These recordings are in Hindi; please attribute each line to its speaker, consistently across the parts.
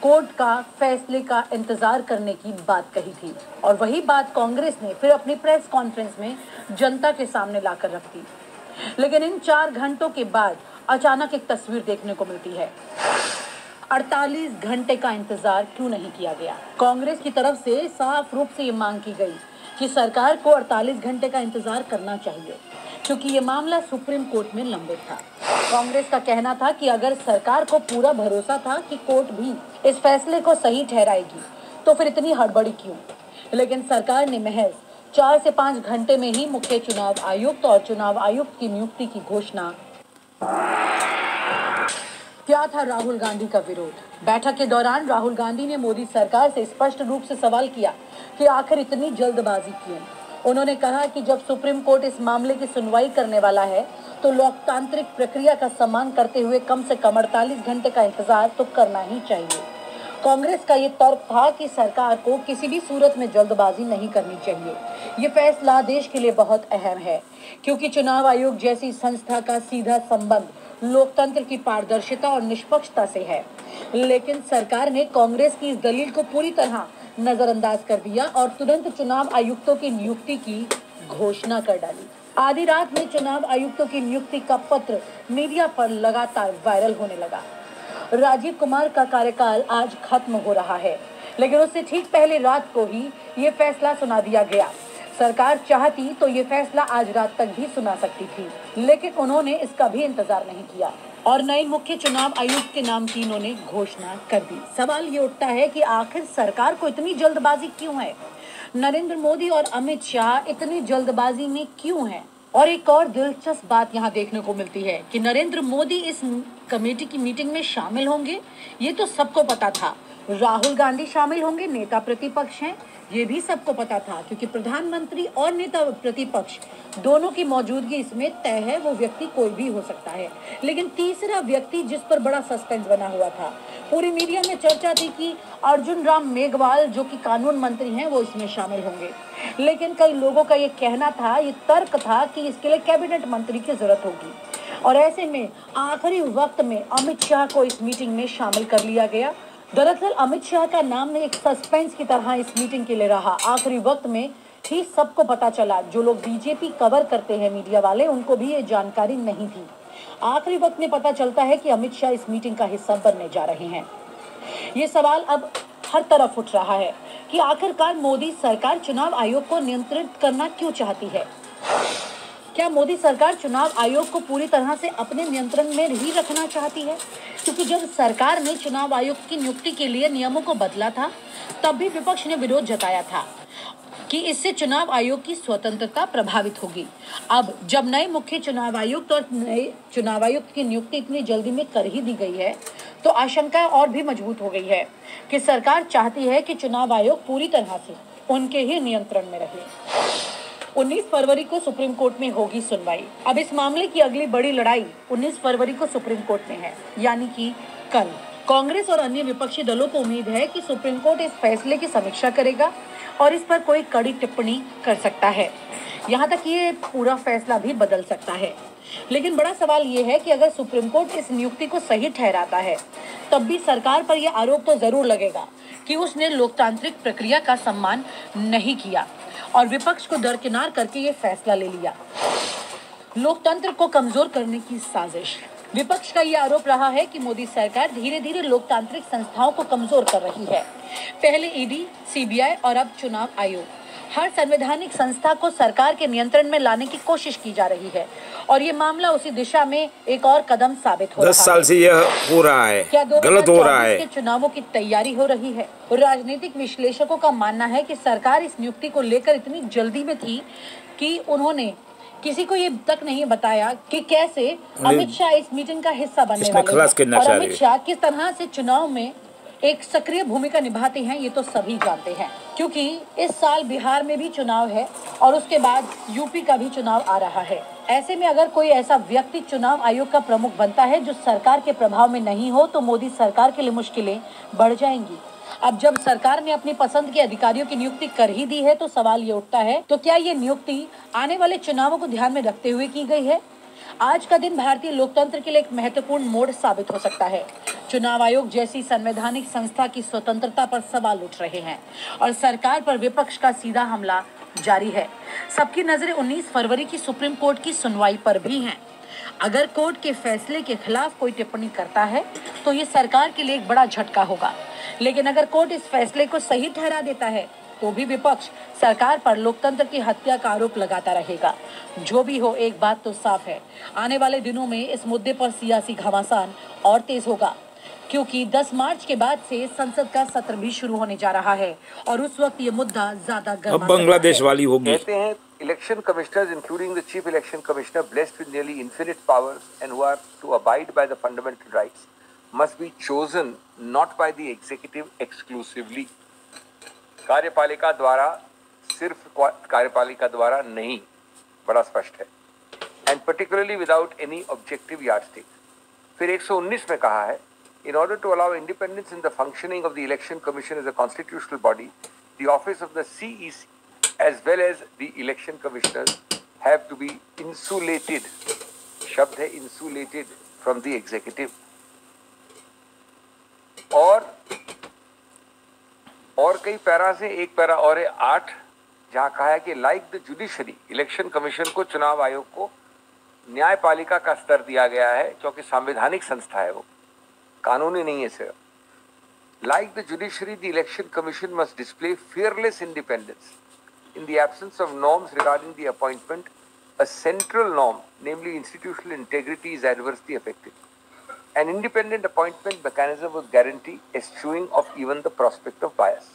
Speaker 1: कोर्ट का फैसले का इंतजार करने की बात कही थी और वही बात कांग्रेस ने फिर अपनी प्रेस कॉन्फ्रेंस में जनता के सामने लाकर रख दी। लेकिन इन 4 घंटों के बाद अचानक एक तस्वीर देखने को मिलती है। 48 घंटे का इंतजार क्यों नहीं किया गया? कांग्रेस की तरफ से साफ रूप से ये मांग की गई कि सरकार को 48 घंटे का इंतजार करना चाहिए, क्योंकि ये मामला सुप्रीम कोर्ट में लंबित था। कांग्रेस का कहना था कि अगर सरकार को पूरा भरोसा था कि कोर्ट भी इस फैसले को सही ठहराएगी, तो फिर इतनी हड़बड़ी क्यों? लेकिन सरकार ने महज 4 से 5 घंटे में ही मुख्य चुनाव आयुक्त और चुनाव आयुक्त की नियुक्ति की घोषणा। क्या था राहुल गांधी का विरोध? बैठक के दौरान राहुल गांधी ने मोदी सरकार से स्पष्ट रूप से सवाल किया कि आखिर इतनी जल्दबाजी क्यों? उन्होंने कहा कि जब सुप्रीम कोर्ट इस मामले की सुनवाई करने वाला है, तो लोकतांत्रिक प्रक्रिया का सम्मान करते हुए कम से कम 48 घंटे का इंतजार तो करना ही चाहिए। कांग्रेस का ये तर्क था कि सरकार को किसी भी सूरत में जल्दबाजी नहीं करनी चाहिए। ये फैसला देश के लिए बहुत अहम है, क्योंकि चुनाव आयोग जैसी संस्था का सीधा संबंध लोकतंत्र की पारदर्शिता और निष्पक्षता से है। लेकिन सरकार ने कांग्रेस की इस दलील को पूरी तरह नजरअंदाज कर दिया और तुरंत चुनाव आयुक्तों की नियुक्ति की घोषणा कर डाली। आधी रात में चुनाव आयुक्तों की नियुक्ति का पत्र मीडिया पर लगातार वायरल होने लगा। राजीव कुमार का कार्यकाल आज खत्म हो रहा है, लेकिन उससे ठीक पहले रात को ही ये फैसला सुना दिया गया। सरकार चाहती तो ये फैसला आज रात तक भी सुना सकती थी, लेकिन उन्होंने इसका भी इंतजार नहीं किया और नए मुख्य चुनाव आयुक्त के नाम की इन्होंने घोषणा कर दी। सवाल ये उठता है कि आखिर सरकार को इतनी जल्दबाजी क्यों है? नरेंद्र मोदी और अमित शाह इतनी जल्दबाजी में क्यों हैं? और एक और दिलचस्प बात यहाँ देखने को मिलती है कि नरेंद्र मोदी इस कमेटी की मीटिंग में शामिल होंगे, ये तो सबको पता था। राहुल गांधी शामिल होंगे, नेता प्रतिपक्ष हैं, ये भी सबको पता था, क्योंकि प्रधानमंत्री और नेता प्रतिपक्ष दोनों की मौजूदगी इसमें तय है। वो व्यक्ति कोई भी हो सकता है, लेकिन तीसरा व्यक्ति जिस पर बड़ा सस्पेंस बना हुआ था, पूरी मीडिया में चर्चा थी कि अर्जुन राम मेघवाल जो कि कानून मंत्री हैं, वो इसमें शामिल होंगे। लेकिन कई लोगों का ये कहना था, ये तर्क था कि इसके लिए कैबिनेट मंत्री की जरूरत होगी और ऐसे में आखिरी वक्त में अमित शाह को इस मीटिंग में शामिल कर लिया गया। दरअसल अमित शाह का नाम एक सस्पेंस की तरह इस मीटिंग के लिए रहा। आखिरी वक्त में ही सबको पता चला। जो लोग बीजेपी कवर करते हैं, मीडिया वाले, उनको भी ये जानकारी नहीं थी। आखिरी वक्त में पता चलता है कि अमित शाह इस मीटिंग का हिस्सा बनने जा रहे हैं। ये सवाल अब हर तरफ उठ रहा है कि आखिरकार मोदी सरकार चुनाव आयोग को नियंत्रित करना क्यों चाहती है? क्या मोदी सरकार चुनाव आयोग को पूरी तरह से अपने नियंत्रण में ही रखना चाहती है? क्योंकि जब सरकार ने चुनाव आयोग की नियुक्ति के लिए नियमों को बदला था, तब भी विपक्ष ने विरोध जताया था कि इससे चुनाव आयोग की स्वतंत्रता प्रभावित होगी। अब जब नए मुख्य चुनाव आयुक्त और नए चुनाव आयुक्त की नियुक्ति इतनी जल्दी में कर ही दी गई है, तो आशंका और भी मजबूत हो गई है कि सरकार चाहती है कि चुनाव आयोग पूरी तरह से उनके ही नियंत्रण में रहे। 19 फरवरी को सुप्रीम कोर्ट में होगी सुनवाई। अब इस मामले की अगली बड़ी लड़ाई 19 फरवरी को सुप्रीम कोर्ट में है, यानी कि कल। कांग्रेस और अन्य विपक्षी दलों को उम्मीद है कि सुप्रीम कोर्ट इस फैसले की समीक्षा करेगा और इस पर कोई कड़ी टिप्पणी कर सकता है। यहाँ तक ये पूरा फैसला भी बदल सकता है। लेकिन बड़ा सवाल ये है कि अगर सुप्रीम कोर्ट इस नियुक्ति को सही ठहराता है, तब भी सरकार पर यह आरोप तो जरूर लगेगा कि उसने लोकतांत्रिक प्रक्रिया का सम्मान नहीं किया और विपक्ष को दरकिनार करके ये फैसला ले लिया। लोकतंत्र को कमजोर करने की साजिश। विपक्ष का ये आरोप रहा है कि मोदी सरकार धीरे धीरे लोकतांत्रिक संस्थाओं को कमजोर कर रही है। पहले ईडी, सीबीआई और अब चुनाव आयोग, हर संवैधानिक संस्था को सरकार के नियंत्रण में लाने की कोशिश की जा रही है और ये मामला उसी दिशा में एक और कदम साबित हो रहा है।
Speaker 2: 10 साल से यह हो रहा है, गलत हो रहा है।
Speaker 1: चुनावों की तैयारी हो रही है। राजनीतिक विश्लेषकों का मानना है कि सरकार इस नियुक्ति को लेकर इतनी जल्दी में थी कि उन्होंने किसी को ये तक नहीं बताया कि कैसे अमित शाह इस मीटिंग का हिस्सा बनने वाले हैं और अमित शाह किस तरह से चुनाव में एक सक्रिय भूमिका निभाते हैं, ये तो सभी जानते हैं। क्योंकि इस साल बिहार में भी चुनाव है और उसके बाद यूपी का भी चुनाव आ रहा है। ऐसे में अगर कोई ऐसा व्यक्ति चुनाव आयोग का प्रमुख बनता है जो सरकार के प्रभाव में नहीं हो, तो मोदी सरकार के लिए मुश्किलें बढ़ जाएंगी। अब जब सरकार ने अपनी पसंद के अधिकारियों की नियुक्ति कर ही दी है, तो सवाल ये उठता है, तो क्या ये नियुक्ति आने वाले चुनावों को ध्यान में रखते हुए की गई है? आज का दिन भारतीय लोकतंत्र के लिए एक महत्वपूर्ण मोड़ साबित हो सकता है। चुनाव आयोग जैसी संवैधानिक संस्था की स्वतंत्रता पर सवाल उठ रहे हैं और सरकार पर विपक्ष का सीधा हमला जारी है। सबकी नजरें 19 फरवरी की सुप्रीम कोर्ट की सुनवाई पर भी हैं। अगर कोर्ट के फैसले के खिलाफ कोई टिप्पणी करता है तो ये सरकार के लिए एक बड़ा झटका होगा, लेकिन अगर कोर्ट इस फैसले को सही ठहरा देता है तो भी विपक्ष सरकार पर लोकतंत्र की हत्या का आरोप लगाता रहेगा। जो भी हो, एक बात तो साफ है, आने वाले दिनों में इस मुद्दे पर सियासी घमासान और तेज होगा, क्योंकि 10 मार्च के बाद से संसद का सत्र भी शुरू होने जा रहा है और उस वक्त ये मुद्दा ज्यादा गर्मा
Speaker 2: अब बांग्लादेश वाली होगी।
Speaker 3: कहते हैं election commissioners including the chief election commissioner blessed with nearly infinite powers and who are to abide by the fundamental rights must be chosen not by the executive exclusively. कार्यपालिका द्वारा, सिर्फ कार्यपालिका द्वारा नहीं, बड़ा स्पष्ट है, and particularly without any objective yardstick. फिर 119 में कहा है, in order to allow independence in the functioning of the election commission as a constitutional body, the office of the CEC as well as the election commissioners have to be insulated, शब्द है insulated, from the executive। और कई पैरा से एक पैरा और है 8, जहां कहा है कि like the judiciary, election commission को, चुनाव आयोग को न्यायपालिका का स्तर दिया गया है, क्योंकि संवैधानिक संस्था है, वो कानूनी नहीं है सिर्फ। Like the judiciary, the election commission must display fearless independence in the absence of norms regarding the appointment. A central norm, namely institutional integrity, is adversely affected. An independent appointment mechanism would guarantee eschewing of even the prospect of bias.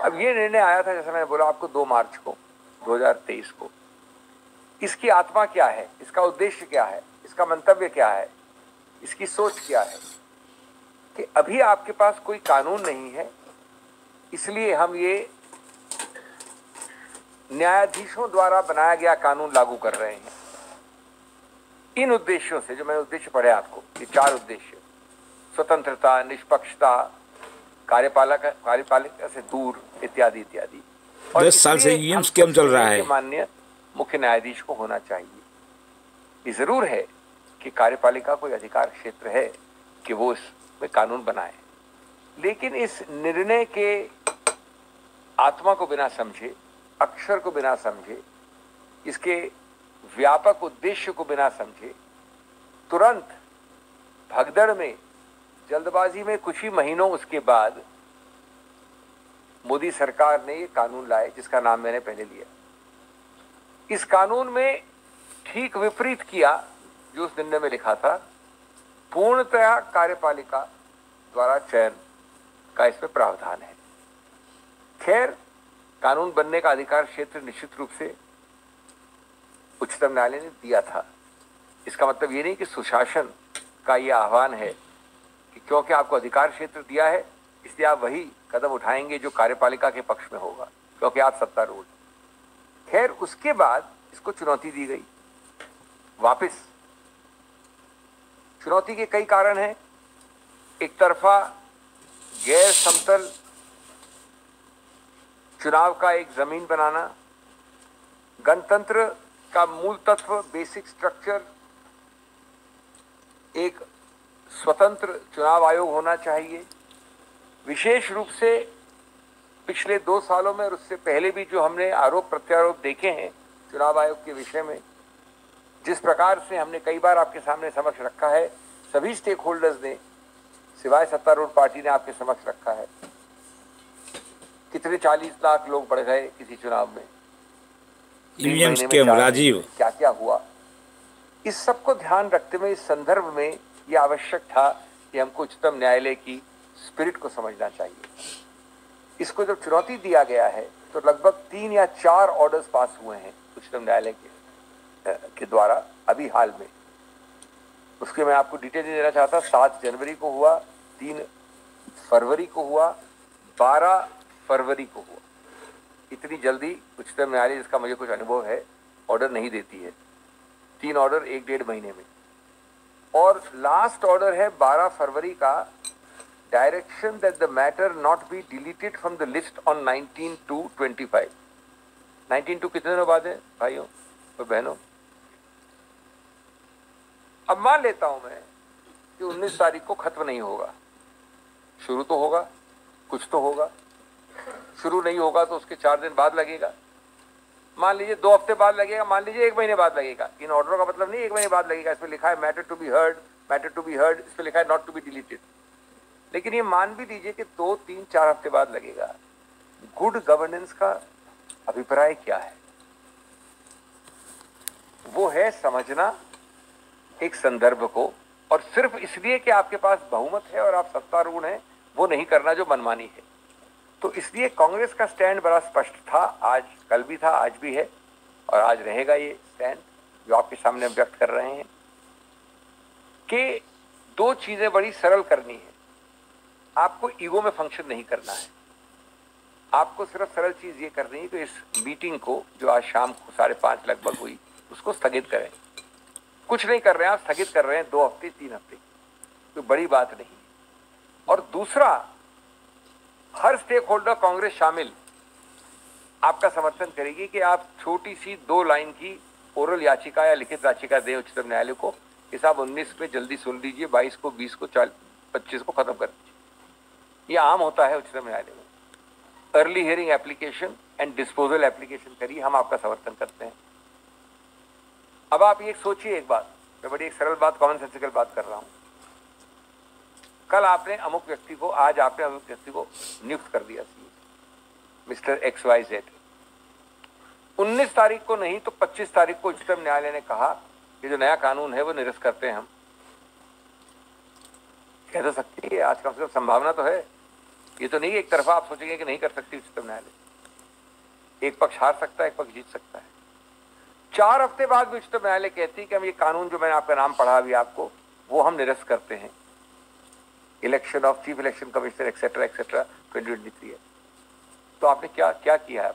Speaker 3: अब ये निर्णय आया था, जैसे मैंने बोला आपको, 2 मार्च को 2023 को। इसकी आत्मा क्या है, इसका उद्देश्य क्या है, इसका मंतव्य क्या है, इसकी सोच क्या है कि अभी आपके पास कोई कानून नहीं है, इसलिए हम ये न्यायाधीशों द्वारा बनाया गया कानून लागू कर रहे हैं। इन उद्देश्यों से, जो मैंने उद्देश्य पढ़े आपको, ये 4 उद्देश्य, स्वतंत्रता, निष्पक्षता, कार्यपालिका से दूर, इत्यादि इत्यादि।
Speaker 2: 10 साल से ये स्कीम चल रहा है।
Speaker 3: माननीय मुख्य न्यायाधीश को होना चाहिए। ये जरूर है कि कार्यपालिका कोई अधिकार क्षेत्र है कि वो इसमें कानून बनाए, लेकिन इस निर्णय के आत्मा को बिना समझे, अक्षर को बिना समझे, इसके व्यापक उद्देश्य को बिना समझे, तुरंत भगदड़ में, जल्दबाजी में, कुछ ही महीनों उसके बाद मोदी सरकार ने ये कानून लाए, जिसका नाम मैंने पहले लिया। इस कानून में ठीक विपरीत किया जो उस निर्णय में लिखा था। पूर्णतया कार्यपालिका द्वारा चयन का इसमें प्रावधान है। खैर, कानून बनने का अधिकार क्षेत्र निश्चित रूप से उच्चतम न्यायालय ने दिया था। इसका मतलब ये नहीं कि सुशासन का ये आह्वान है कि क्योंकि आपको अधिकार क्षेत्र दिया है इसलिए आप वही कदम उठाएंगे जो कार्यपालिका के पक्ष में होगा, क्योंकि आप सत्तारूढ़। खैर, उसके बाद इसको चुनौती दी गई वापस। चुनौती के कई कारण हैं। एक तरफा गैर समतल चुनाव का एक जमीन बनाना, गणतंत्र का मूल तत्व, बेसिक स्ट्रक्चर, एक स्वतंत्र चुनाव आयोग होना चाहिए। विशेष रूप से पिछले 2 सालों में और उससे पहले भी जो हमने आरोप प्रत्यारोप देखे हैं चुनाव आयोग के विषय में, जिस प्रकार से हमने कई बार आपके सामने समक्ष रखा है, सभी स्टेक होल्डर्स ने, सिवाय सत्तारूढ़ पार्टी ने आपके समक्ष रखा है। कितने 40 लाख लोग बढ़ गए किसी चुनाव में,
Speaker 2: ईवीएम के राजीव,
Speaker 3: क्या क्या हुआ। इस सब को ध्यान रखते हुए इस संदर्भ में यह आवश्यक था कि हमको उच्चतम न्यायालय की स्पिरिट को समझना चाहिए। इसको जब चुनौती दिया गया है तो लगभग 3 या 4 ऑर्डर्स पास हुए हैं उच्चतम न्यायालय के द्वारा अभी हाल में। उसके मैं आपको डिटेल नहीं देना चाहता। 7 जनवरी को हुआ, 3 फरवरी को हुआ, 12 फरवरी को हुआ। इतनी जल्दी उच्चतम न्यायालय, जिसका मुझे कुछ अनुभव है, ऑर्डर नहीं देती है। 3 ऑर्डर 1-1.5 महीने में। और लास्ट ऑर्डर है 12 फरवरी का, direction that the matter not be deleted from the list on 19/2/25। 19/2 कितने दिनों बाद है भाइयों और बहनों? अब मान लेता हूं मैं कि 19 तारीख को खत्म नहीं होगा, शुरू तो होगा, कुछ तो होगा। शुरू नहीं होगा तो उसके 4 दिन बाद लगेगा, मान लीजिए 2 हफ्ते बाद लगेगा, मान लीजिए 1 महीने बाद लगेगा। इन ऑर्डरों का मतलब नहीं 1 महीने बाद लगेगा, इसमें लिखा है matter to be heard, matter to be heard, इसमें लिखा है नॉट टू बी डिलीटेड। लेकिन ये मान भी दीजिए कि 2, 3, 4 हफ्ते बाद लगेगा। गुड गवर्नेंस का अभिप्राय क्या है? वो है समझना एक संदर्भ को, और सिर्फ इसलिए कि आपके पास बहुमत है और आप सत्तारूढ़ हैं, वो नहीं करना जो मनमानी है। तो इसलिए कांग्रेस का स्टैंड बड़ा स्पष्ट था, आज कल भी था, आज भी है, और आज रहेगा ये स्टैंड जो आपके सामने हम व्यक्त कर रहे हैं कि 2 चीजें बड़ी सरल करनी है। आपको ईगो में फंक्शन नहीं करना है, आपको सिर्फ सरल चीज ये करनी है कि इस मीटिंग को जो आज शाम को 5:30 लगभग हुई, उसको स्थगित करें। कुछ नहीं कर रहे हैं आप, स्थगित कर रहे हैं 2 हफ्ते 3 हफ्ते, कोई बड़ी बात नहीं। और दूसरा, हर स्टेक होल्डर कांग्रेस शामिल आपका समर्थन करेगी कि आप छोटी सी 2 लाइन की ओरल याचिका या लिखित याचिका दें उच्चतम न्यायालय को कि साहब 19 में जल्दी सुन लीजिए, 22 को, 20 को, 25 को खत्म कर दीजिए। ये आम होता है उच्चतम न्यायालय में। Early hearing application and disposal application करिए, हम आपका समर्थन करते हैं। अब आप ये सोचिए एक बात, मैं बड़ी एक सरल बात, कॉमन सेंसिकल बात कर रहा हूं। कल आपने अमुक व्यक्ति को, आज आपने अमुक व्यक्ति को नियुक्त कर दिया मिस्टर XYZ। 19 तारीख को नहीं तो 25 तारीख को उच्चतम न्यायालय ने कहा कि जो नया कानून है वो निरस्त करते हैं हम। कह तो सकती है, आज कम से कम संभावना तो है। ये तो नहीं एक तरफा आप सोचेंगे कि नहीं कर सकती उच्चतम न्यायालय। एक पक्ष हार सकता है, एक पक्ष जीत सकता है। 4 हफ्ते बाद भी उच्चतम न्यायालय कहती है कि हम ये कानून जो मैंने आपका नाम पढ़ा अभी आपको, वो हम निरस्त करते हैं। Election of chief election commissioner etcetera etcetera 2023 है। तो आपने क्या क्या किया है?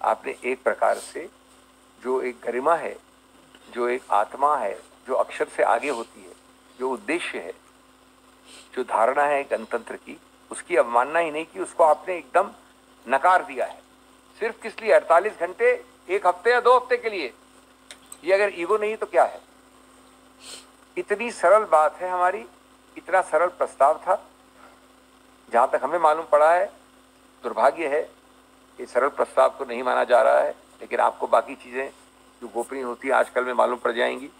Speaker 3: आपने एक प्रकार से जो एक गरिमा है, जो एक आत्मा है, जो अक्षर से आगे होती है, जो उद्देश्य है, जो धारणा है गणतंत्र की, उसकी अवमानना ही नहीं की, उसको आपने एकदम नकार दिया है। सिर्फ किस लिए? 48 घंटे, 1 हफ्ते या 2 हफ्ते के लिए। ये अगर ईगो नहीं तो क्या है? इतनी सरल बात है हमारी, इतना सरल प्रस्ताव था। जहां तक हमें मालूम पड़ा है, दुर्भाग्य है कि सरल प्रस्ताव को नहीं माना जा रहा है, लेकिन आपको बाकी चीजें जो गोपनीय होती है आजकल में मालूम पड़ जाएंगी।